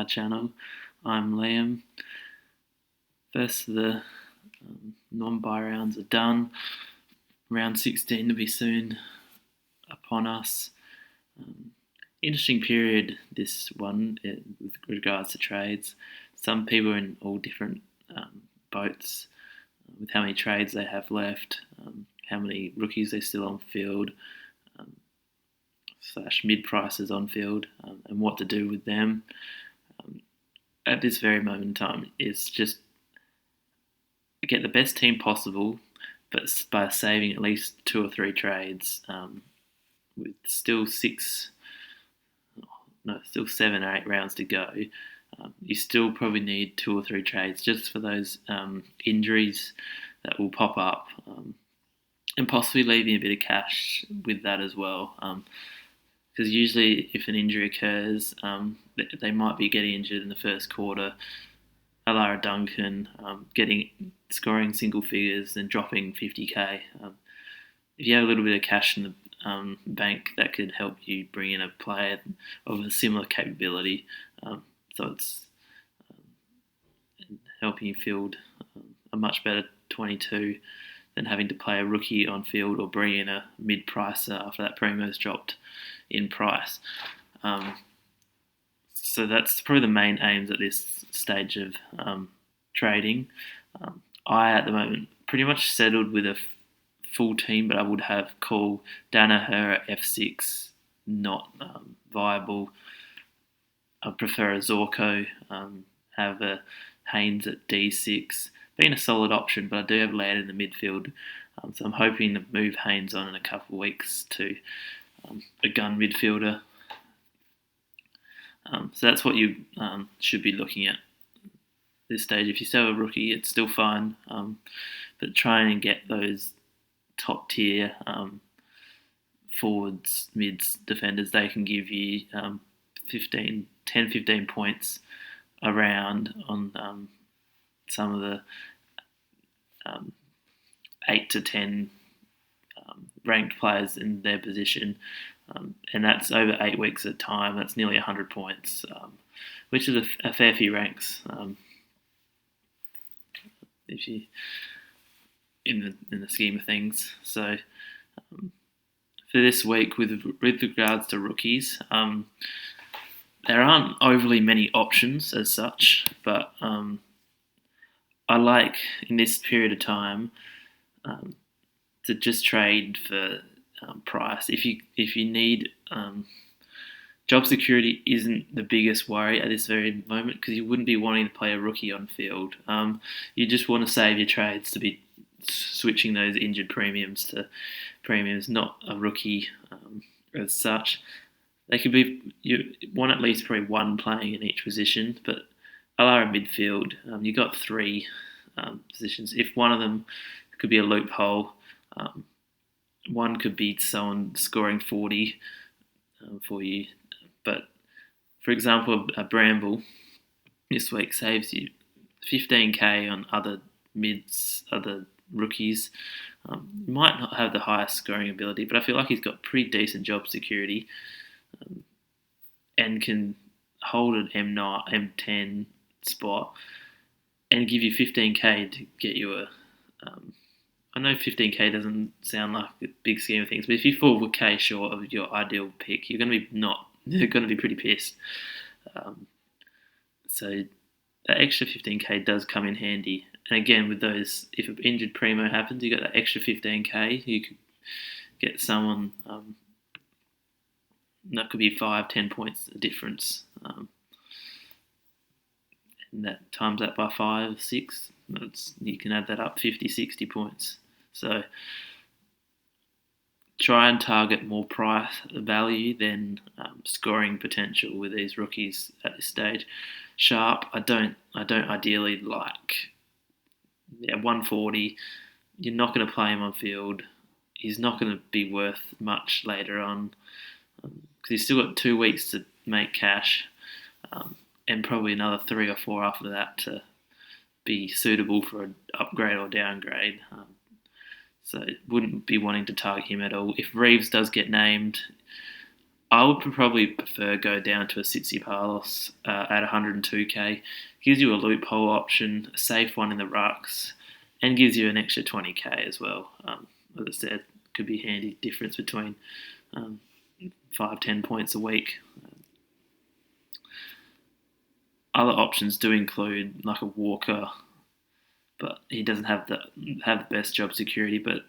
my channel. I'm Liam. First of the non-bye rounds are done. Round 16 to be soon upon us. Interesting period, this one, with regards to trades. Some people are in all different boats with how many trades they have left, how many rookies they're still on field, / mid-prices on field, and what to do with them. At this very moment in time, it's just get the best team possible, but by saving at least 2 or 3 trades, with still 7 or 8 rounds to go. You still probably need 2 or 3 trades just for those injuries that will pop up, and possibly leaving a bit of cash with that as well. Because usually if an injury occurs, they might be getting injured in the first quarter. Alara Duncan scoring single figures and dropping 50k. If you have a little bit of cash in the bank, that could help you bring in a player of a similar capability. So it's helping you field a much better 22 than having to play a rookie on field or bring in a mid-pricer after that Primo's dropped in price. So that's probably the main aims at this stage of trading. I, at the moment, pretty much settled with a full team, but I would have Cole Danaher at F6 not viable. I prefer a Zorko, have a Haynes at D6, being a solid option, but I do have Laird in the midfield, so I'm hoping to move Haynes on in a couple of weeks to a gun midfielder. So that's what you should be looking at this stage. If you sell a rookie, it's still fine, but trying and get those top tier forwards, mids, defenders. They can give you 10, 15 points around on some of the 8 to 10 ranked players in their position, and that's over 8 weeks at a time. That's nearly 100 points, which is a fair few ranks. If you in the scheme of things. So for this week, with regards to rookies, there aren't overly many options as such, but I like in this period of time to just trade for price. If you need job security isn't the biggest worry at this very moment, because you wouldn't be wanting to play a rookie on field. You just want to save your trades to be switching those injured premiums to premiums, not a rookie as such. They could be, you want at least probably one playing in each position, but Alara midfield, you got 3 positions. If one of them could be a loophole, one could be someone scoring 40 for you. But for example, a Bramble this week saves you 15k on other mids, other rookies. Might not have the highest scoring ability, but I feel like he's got pretty decent job security, and can hold an M9, M10 spot and give you 15k to get you a. I know 15k doesn't sound like a big scheme of things, but if you fall with k short of your ideal pick, you're going to be pretty pissed. So that extra 15k does come in handy. And again, with those, if an injured Primo happens, you got that extra 15k. You could get someone that could be 5-10 points difference, and that times that by 5, 6. You can add that up 50-60 points. So try and target more price value than scoring potential with these rookies at this stage. Sharp, I don't ideally like. 140. You're not going to play him on field. He's not going to be worth much later on, because he's still got 2 weeks to make cash, and probably another 3 or 4 after that to be suitable for an upgrade or downgrade. So wouldn't be wanting to target him at all. If Reeves does get named, I would probably prefer go down to a Sitsi Palos at 102k. Gives you a loophole option, a safe one in the rucks, and gives you an extra 20k as well. As I said, could be handy difference between um, 5-10 points a week. Other options do include like a Walker, but he doesn't have the best job security. But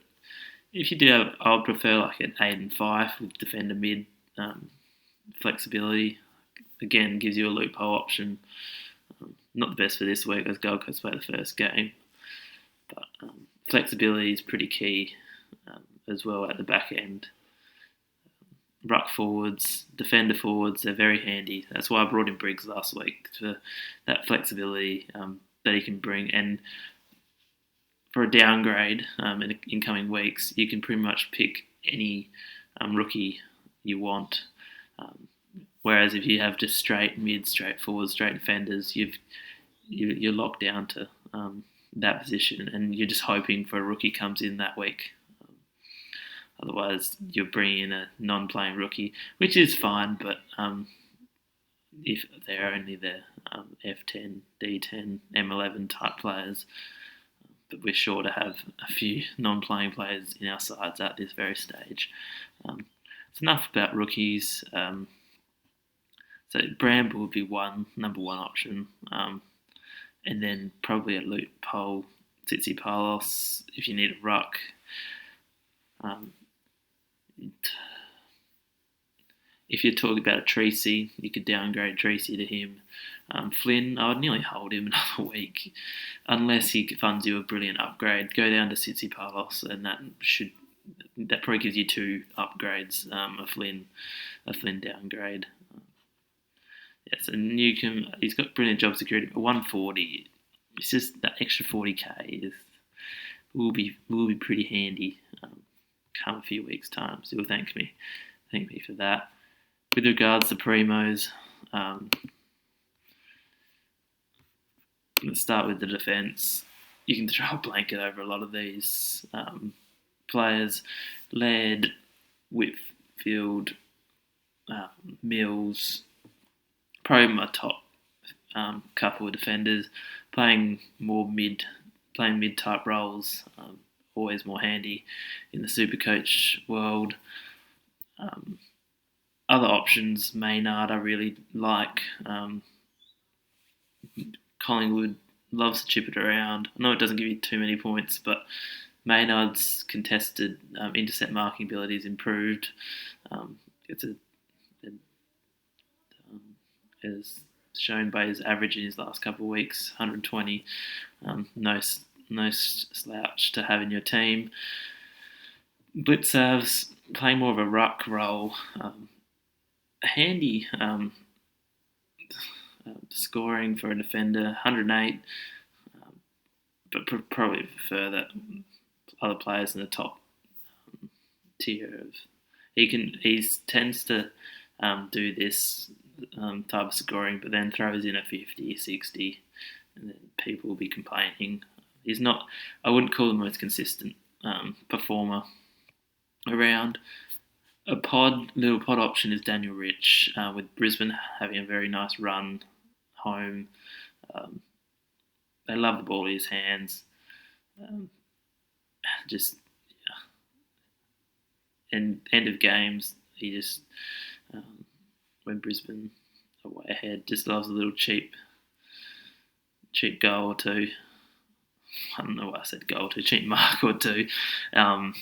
if you do have, I would prefer like an 8 and 5 with defender mid flexibility. Again, gives you a loophole option. Not the best for this week as Gold Coast play the first game, but flexibility is pretty key as well at the back end. Ruck forwards, defender forwards, they're very handy. That's why I brought in Briggs last week for that flexibility that he can bring. And for a downgrade in incoming weeks, you can pretty much pick any rookie you want. Whereas if you have just straight mid, straight forwards, straight defenders, you're locked down to that position, and you're just hoping for a rookie comes in that week. Otherwise, you're bringing in a non-playing rookie, which is fine, but if they're only the F10, D10, M11 type players, but we're sure to have a few non-playing players in our sides at this very stage. It's enough about rookies. So Bramble would be number one option, and then probably a loophole, Tsitsi Palos if you need a ruck. If you're talking about a Treacy, you could downgrade Treacy to him. Flynn, I would nearly hold him another week, unless he funds you a brilliant upgrade. Go down to Tsitsi Palos, and that probably gives you 2 upgrades. A Flynn downgrade. So Newcomb, he's got brilliant job security, but 140. It's just that extra 40k will be pretty handy. Come a few weeks' time, so you'll thank me for that. With regards to primos, let's start with the defence. You can throw a blanket over a lot of these players. Laird, Whitfield, Mills, probably my top couple of defenders. Playing mid type roles, always more handy in the SuperCoach world. Other options, Maynard, I really like. Collingwood loves to chip it around. I know it doesn't give you too many points, but Maynard's contested intercept marking ability is improved. As shown by his average in his last couple of weeks, 120. No slouch to have in your team. Blitzav's playing more of a ruck role. Handy scoring for a defender, 108, but probably prefer that other players in the top tier of. He tends to do this type of scoring, but then throws in a 50, 60, and then people will be complaining. He's not. I wouldn't call him the most consistent performer around. A little pod option is Daniel Rich, with Brisbane having a very nice run home. They love the ball in his hands. And end of games, he just when Brisbane are way ahead, just loves a little cheap goal or two. I don't know why I said goal or two, cheap mark or two, and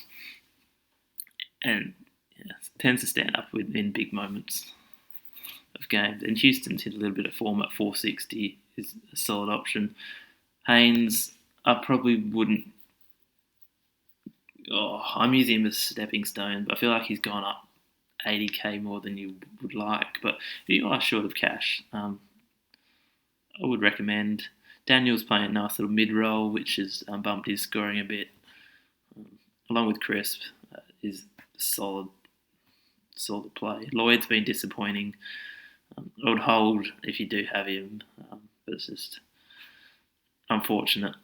tends to stand up in big moments of games. And Houston's hit a little bit of form at 460 is a solid option. Haynes, I probably wouldn't. I'm using him as a stepping stone, but I feel like he's gone up 80k more than you would like. But if you are short of cash, I would recommend. Daniel's playing a nice little mid-roll, which has bumped his scoring a bit. Along with Crisp, is solid play. Lloyd's been disappointing. I would hold if you do have him, but it's just unfortunate.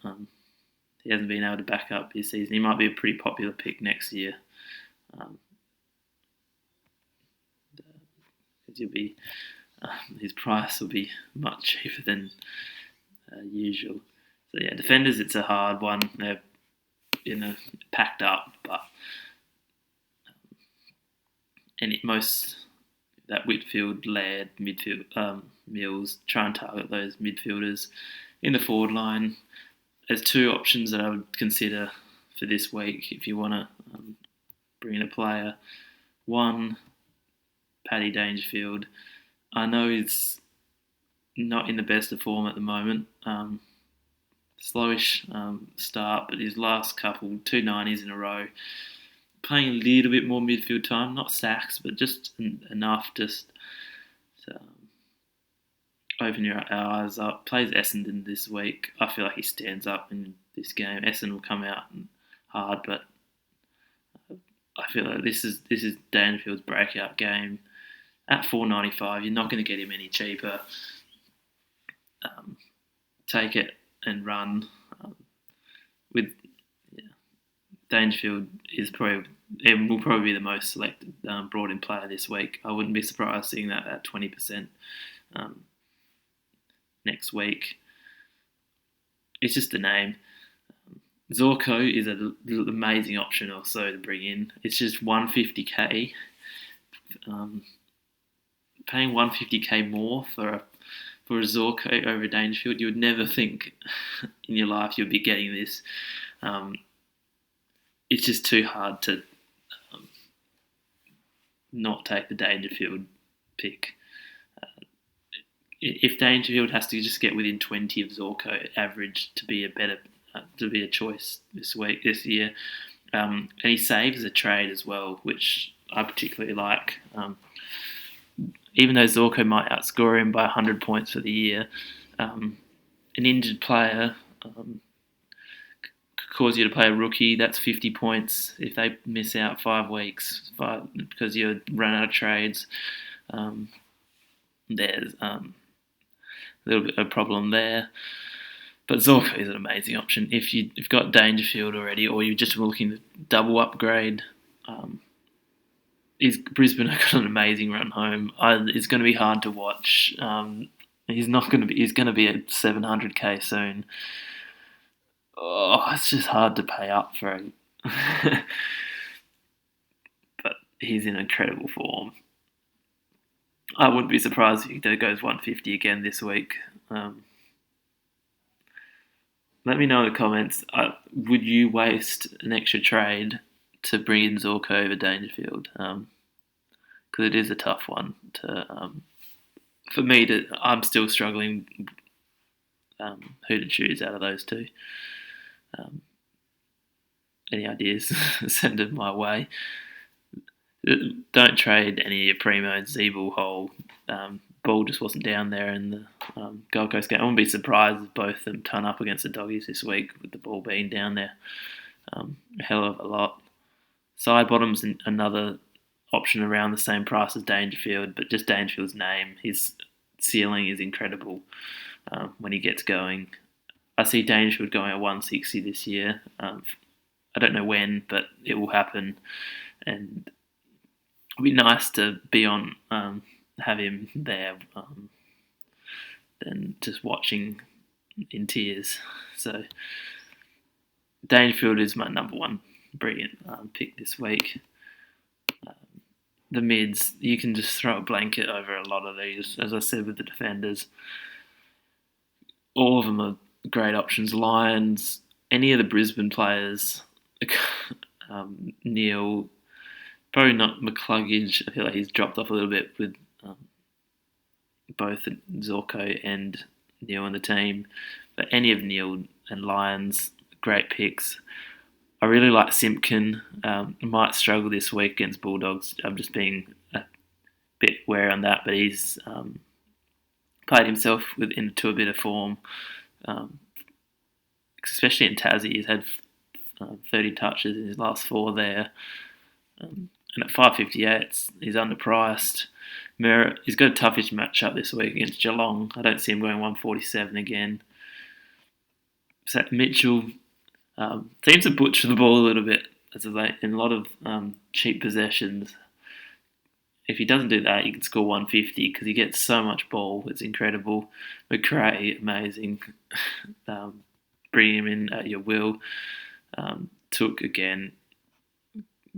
He hasn't been able to back up his season. He might be a pretty popular pick next year. because his price will be much cheaper than usual. So yeah, defenders, it's a hard one. They're packed up, but most that Whitfield, Laird, midfield, Mills, try and target those midfielders in the forward line. There's two options that I would consider for this week if you want to bring in a player. One, Paddy Dangerfield. I know he's not in the best of form at the moment. Slowish start, but his last couple, 290s in a row, playing a little bit more midfield time, not sacks, but just enough just to open your eyes up. Plays Essendon this week. I feel like he stands up in this game. Essendon will come out hard, but I feel like this is Dangerfield's breakout game. At $4.95, you're not going to get him any cheaper. Take it and run. Dangerfield will probably be the most selected, brought in player this week. I wouldn't be surprised seeing that at 20% next week. It's just a name. Zorko is an amazing option also to bring in. It's just 150k. Paying 150k more for a Zorko over Dangerfield, you would never think in your life you'd be getting this. It's just too hard to not take the Dangerfield pick. If Dangerfield has to just get within 20 of Zorko average to be a choice this year, and he saves a trade as well, which I particularly like. Even though Zorko might outscore him by 100 points for the year, an injured player could cause you to play a rookie. That's 50 points if they miss out 5 weeks because you run out of trades. There's a little bit of a problem there. But Zorko is an amazing option. If you've got Dangerfield already, or you're just looking to double upgrade, Brisbane have got an amazing run home. It's going to be hard to watch. He's going to be at 700k soon. Oh, it's just hard to pay up for him. But he's in incredible form. I wouldn't be surprised if he goes 150 again this week. Let me know in the comments. Would you waste an extra trade to bring in Zorko over Dangerfield? Because it is a tough one for me. I'm still struggling who to choose out of those two. Any ideas? Send them my way. Don't trade any of your Primo, Zeeble, Hole. Ball just wasn't down there in the Gold Coast game. I wouldn't be surprised if both of them turn up against the Doggies this week with the ball being down there a hell of a lot. Sidebottom's another option around the same price as Dangerfield, but just Dangerfield's name, his ceiling is incredible when he gets going. I see Dangerfield going at 160 this year. I don't know when, but it will happen, and it'll be nice to be on. Have him there than just watching in tears. So Dangerfield is my number one brilliant pick this week. The mids, you can just throw a blanket over a lot of these. As I said with the defenders, all of them are great options. Lions, any of the Brisbane players, Neil, probably not McCluggage. I feel like he's dropped off a little bit with both Zorko and Neil on the team. But any of Neil and Lyons, great picks. I really like Simpkin. Might struggle this week against Bulldogs. I'm just being a bit wary on that, but he's played himself into a bit of form, especially in Tassie. He's had 30 touches in his last 4 there. And at 558, he's underpriced. Merritt, he's got a toughish matchup this week against Geelong. I don't see him going 147 again. So Mitchell seems to butcher the ball a little bit as of late in a lot of cheap possessions. if he doesn't do that, he can score 150 because he gets so much ball. It's incredible. McRae, amazing. Bring him in at your will. Took again,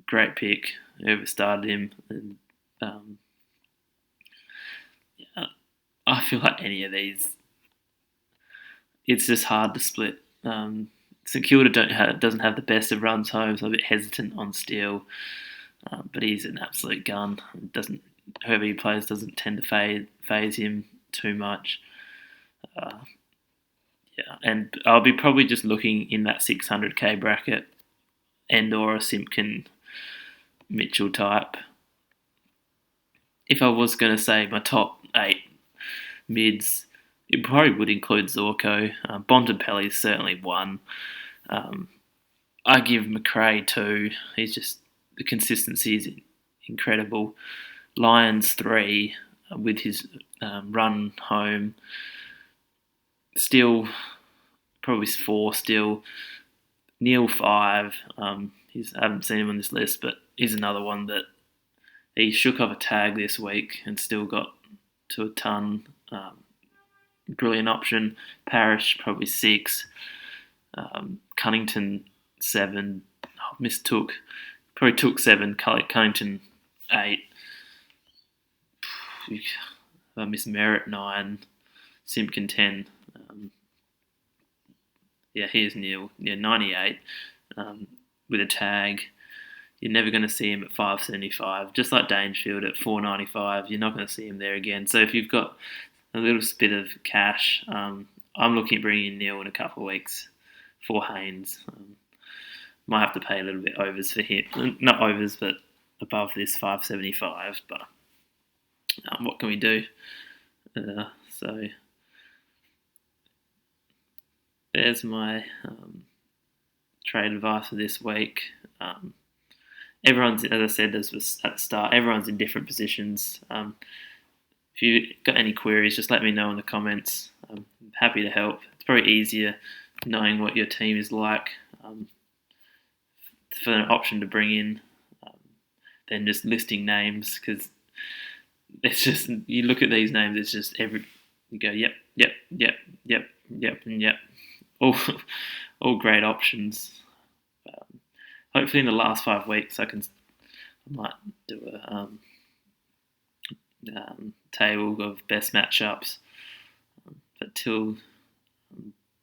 great pick. Whoever started him, and yeah, I feel like any of these, it's just hard to split. St Kilda doesn't have the best of runs home, so I'm a bit hesitant on Steele, but he's an absolute gun. Whoever he plays doesn't tend to phase him too much. Yeah, and I'll be probably just looking in that 600k bracket, and or a Simpkin Mitchell type. If I was going to say my top 8 mids, it probably would include Zorko. Bontempelli is certainly 1. I give McRae 2. He's just, the consistency is incredible. Lyons 3 with his run home. Still, probably 4 still. Neil 5. I haven't seen him on this list, but he's another one that he shook off a tag this week and still got to a ton. Brilliant option. Parrish probably 6. Cunnington 7. Mistook. Probably took 7. Cunnington 8. Miss Merritt 9. Simpkin 10. Here's Neil. 98 with a tag. You're never going to see him at 575. Just like Dangerfield at 495, you're not going to see him there again. So if you've got a little bit of cash, I'm looking at bringing in Neil in a couple of weeks for Haynes. Might have to pay a little bit overs for him. Not overs, but above this 575. But what can we do? So there's my trade advice for this week. Everyone's, as I said at the start, everyone's in different positions. If you've got any queries, just let me know in the comments. I'm happy to help. It's probably easier knowing what your team is like for an option to bring in than just listing names, because it's just, you look at these names, it's just you go, yep, and yep. All great options. Hopefully in the last 5 weeks I might do a table of best matchups. But till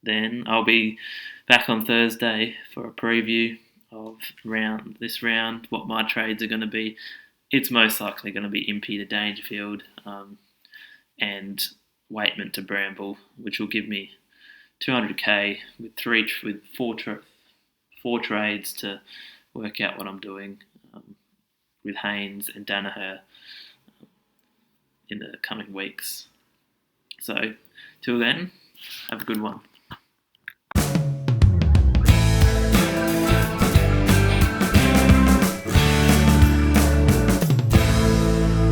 then, I'll be back on Thursday for a preview of this round, what my trades are going to be. It's most likely going to be Impey to Dangerfield and Waitman to Bramble, which will give me 200k with four trades to work out what I'm doing with Haynes and Danaher in the coming weeks. So, till then, have a good one.